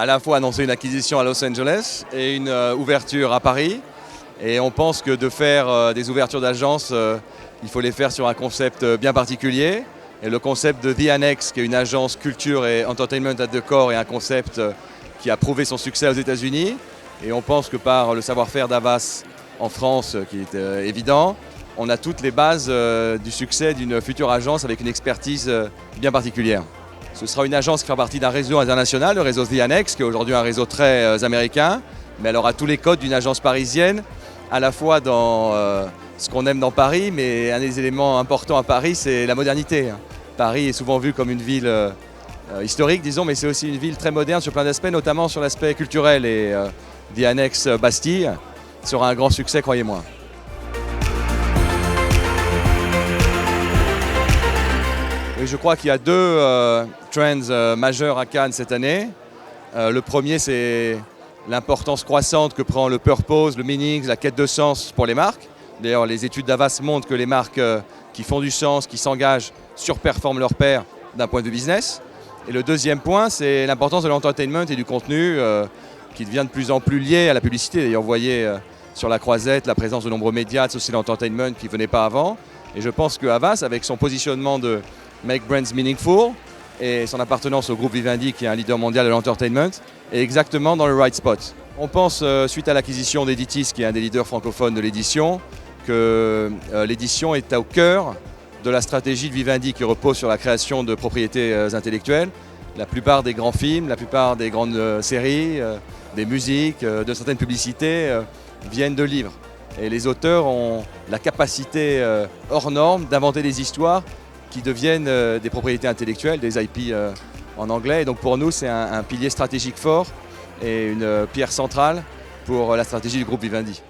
à la fois annoncé une acquisition à Los Angeles et une ouverture à Paris. Et on pense que de faire des ouvertures d'agences, il faut les faire sur un concept bien particulier. Et le concept de The Annex, qui est une agence culture et entertainment at the core, est un concept qui a prouvé son succès aux États-Unis. Et on pense que par le savoir-faire d'Havas en France, qui est évident, on a toutes les bases du succès d'une future agence avec une expertise bien particulière. Ce sera une agence qui fera partie d'un réseau international, le réseau The Annex, qui est aujourd'hui un réseau très américain, mais elle aura tous les codes d'une agence parisienne, à la fois dans ce qu'on aime dans Paris, mais un des éléments importants à Paris, c'est la modernité. Paris est souvent vu comme une ville historique, disons, mais c'est aussi une ville très moderne sur plein d'aspects, notamment sur l'aspect culturel. Et The Annex Bastille sera un grand succès, croyez-moi. Et je crois qu'il y a deux trends majeurs à Cannes cette année. Le premier, c'est l'importance croissante que prend le purpose, le meaning, la quête de sens pour les marques. D'ailleurs, les études d'Havas montrent que les marques qui font du sens, qui s'engagent, surperforment leur pairs d'un point de vue business. Et le deuxième point, c'est l'importance de l'entertainment et du contenu qui devient de plus en plus lié à la publicité. D'ailleurs, vous voyez sur la croisette la présence de nombreux médias, de social entertainment qui ne venaient pas avant. Et je pense que Havas, avec son positionnement de Make Brands Meaningful et son appartenance au groupe Vivendi, qui est un leader mondial de l'entertainment, est exactement dans le right spot. On pense, suite à l'acquisition d'Editis, qui est un des leaders francophones de l'édition, que l'édition est au cœur de la stratégie de Vivendi qui repose sur la création de propriétés intellectuelles. La plupart des grands films, la plupart des grandes séries, des musiques, de certaines publicités viennent de livres. Et les auteurs ont la capacité hors norme d'inventer des histoires qui deviennent des propriétés intellectuelles, des IP en anglais. Et donc pour nous, c'est un pilier stratégique fort et une pierre centrale pour la stratégie du groupe Vivendi.